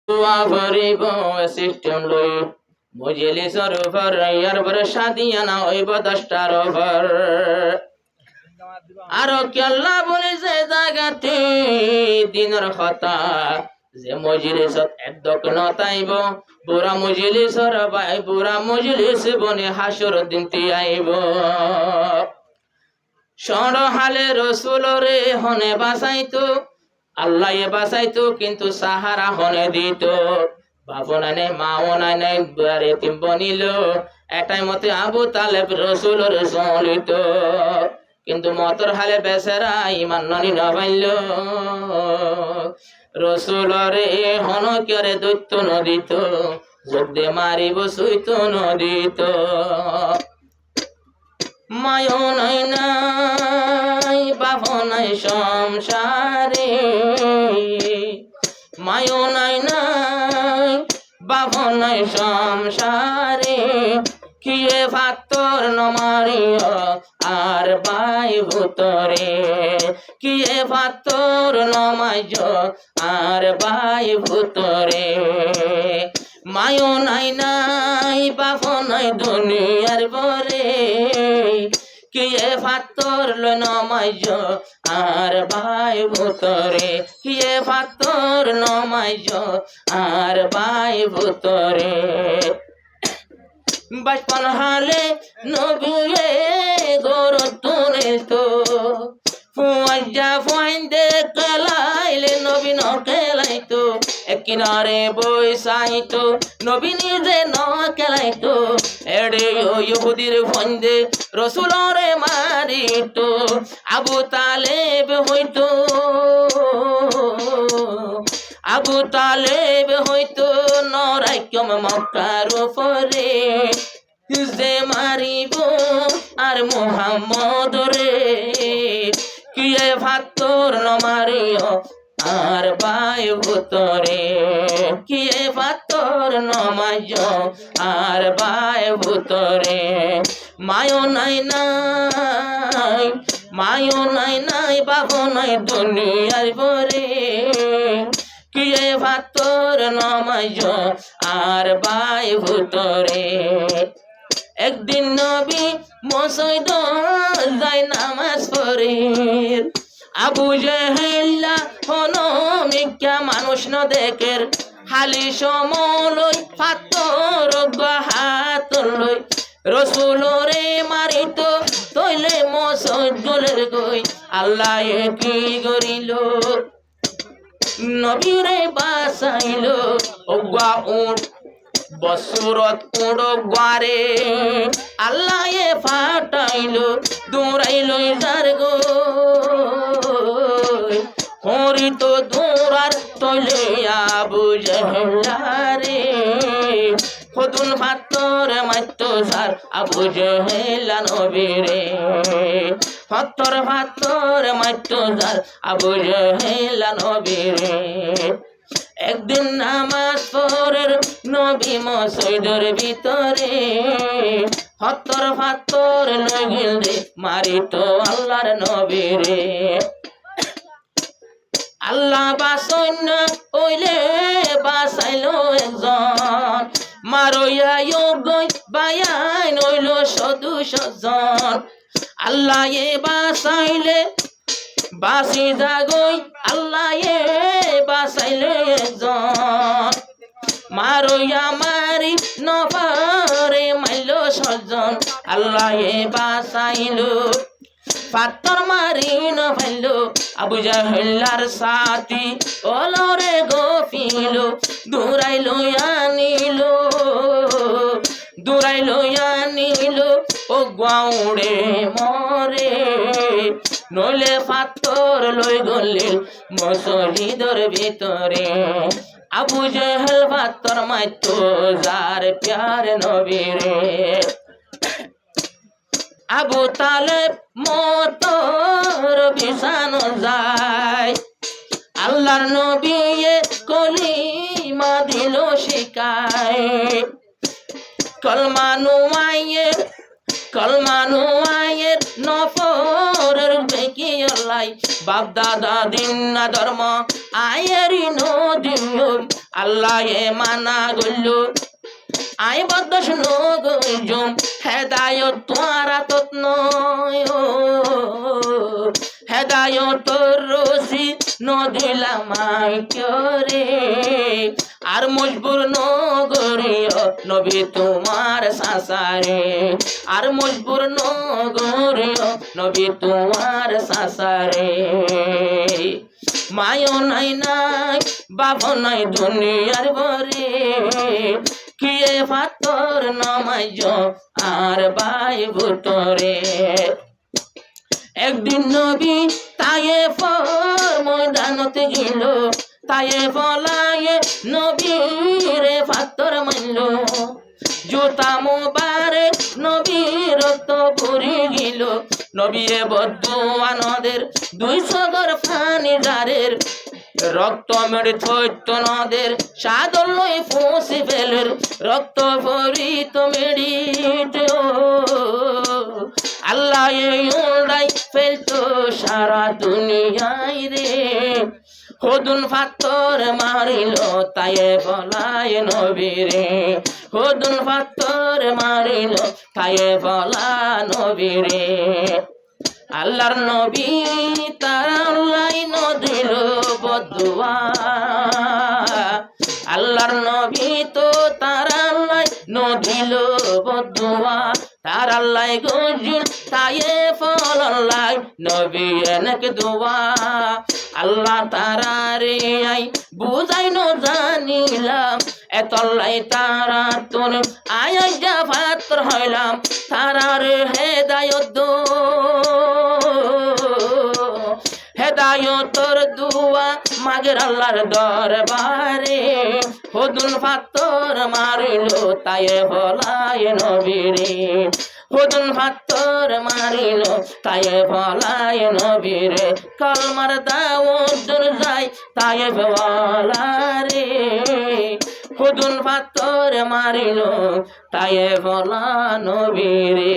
Avaribo system loi mujeli server yarbar shadiyana oibo 10টার over আরো কেল্লা বলে যে জায়গাতে দিনের কথা যে মজলিসত এদক নতাইব পুরা মজলিসর ভাই পুরা মজলিস বনে হাসর দিন তি আইব সর হালে রসুল রে হনে বাসাইতো আল্লাহ বাসাইতো কিন্তু সাহারা হনে দিত বাবু নাই মাও নাই বারে তিন বনিল এটাই মতে আবু তালেব রসুলের চলিত কিন্তু মতর হালে বেচারা ইমান ননি নবাইল রসুলরে হন করে দৈত্য নদিত যুদ্ধে মারিব সৈত নদিত মায়ো নাই নাই বাবু নাই সংসারে মায়ো নাই নাই বাবু নাই সংসারে কিয়ে ভাতর নমারিও আর বাই ভুতরে কিয়ে ভাতর নমাইজ আর বাই ভুতরে মায়ো নাই নাই বাবু নাই দুনিয়ার বরে কিয়ে ভাতর নমাইজ আর বাই ভুতরে কিয়ে ভাতর নমাইজ আর বাই ভুতরে बचपन हाले नबिये गोरो तूने तो फुआजा फुआंदे कलाइले नबी न कलाई तो एक किनारे बोई साई तो नबी निजे न कलाई तो एडे यो यहूदीर फंदे रसूलरे मारी तो अबू तालेब होइतो আবু তালেব হইতো নরাইকম মক্কার উপরে যে মারিব আর মুহাম্মদ রে কিয়ে ভাতর নমারিও আর বাই ভুতরে কিয়ে ভাতর নমাইজ আর বাই ভুতরে মায়ো নাই নাই মায়ো নাই নাই বাবু নাই দুনিয়ার বরে কিয়ে ভাতর নমাইজ আর বাই ভুতরে একদিন নবী মসজিদ যাই নামাজ পড়ে আবু জেহেলা হনো মিক্কা মানুষ ন দেখের হালি সমলই পাতর হাত লই রসুলরে মারিত তৈলে মসজিদ গলের গই আল্লাহ কি করিল নবীরে বাসাইলো ওগা উট বসুরত উড়ো গারে আল্লাহ এ ফাটাইলো দৌড়াইলো যার গো হরিত দৌড়ার তলে আবু জেহেলারে খদুন ভাতর মাইতো সার আবু জেহেলা নবীরে ভাতর ভাতর মাইতো সার আবু জেহেলা নবীরে একদিন নামাজ পড়ের নবী মসজিদের ভিতরে ভাতর ভাতর লাগিল রে মারিত আল্লাহর নবীরে আল্লাহ বাসইন ওইলে বাসাইলো একজন মারইয়া গই বায়াই নইল সদু সজন আল্লাহ এ বাসাইলে বাসি জাগই আল্লাহ এ বাসাইলে একজন মারইয়া মারি নপারে মাইল সজন আল্লাহ এ বাসাইলো পাথর মারি ন ভাইলো আবু জাহেলার সাথী ওলরে গোপিলো দূরাইলো আনিলো ও গাউড়ে মরে নইলে পাথর লই গলে মসজিদের ভিতরে আবু জাহেল পাথর মাইতো যার প্যার নবীরে আবু তালেব মতর বিছানো যায় আল্লাহর নবী কলিমা দিল শিকায় কলমানুয়ায়ের নফরের বেকি আল্লাহ বাপ দাদা দিন না ধর্ম আয়েরি নদিন আল্লাহ এ মানা গল্লু আই বদ্ধ শুনো গজুম হেদায়ত তোরা তত নয় হেদায়ত রসি নদিলাম করে আর মজবুর নগরীয় নবী তোমার সাসারে আর মজবুর নগরীয় নবী তোমার সাসারে মায়ও নাই নাই বাবা নাই দুনিয়ার বরে কিয়ে পাথর নমাইজ আর বাই ভুতরে একদিন নবী তায়ে ময়দানতে গেল তায়ে বলায়ে নবীরে পাথর মাইল জুতা মোবারক নবীর রক্ত ভরে গেল নবীরে বদুয়া নদের 200 গর পানি জারের রক্ত মেরে থইত নদের সাদর লই ফুসি ফেলের রক্ত ভরিত মেরিত আল্লাহ এই উড়াই ফেলতো সারা দুনিয়ায় রে হদুন পাথর মারিল তায়ে বলায় নবীরে হদুন পাথর মারিল তায়ে বলা নবীরে আল্লাহর নবী তার আল্লাহ নদিল বদুয়া আল্লাহর নবী তো তার আল্লাহ নদিল বদুয়া তার আল্লাহ গজুল তায়ে ফল আল্লাহ নবী এনেক দোয়া আল্লাহ তারা রে আই বুঝাই ন জানিলাম এতলাই তারা তোর আয় যা পাত্র হইলাম তারা রে হেদায়ত হেদায়তর দুয়া মাগের আল্লাহর দরবারে হদুন পাথর মারিল তায়ে বলায় নবীরে হদুন পাথর মারিল তায়ে বলায় নবীরে কলমার দাওয়াত যায় তায়ে বলারে হদুন পাথর মারিল তায়ে বলা নবীরে।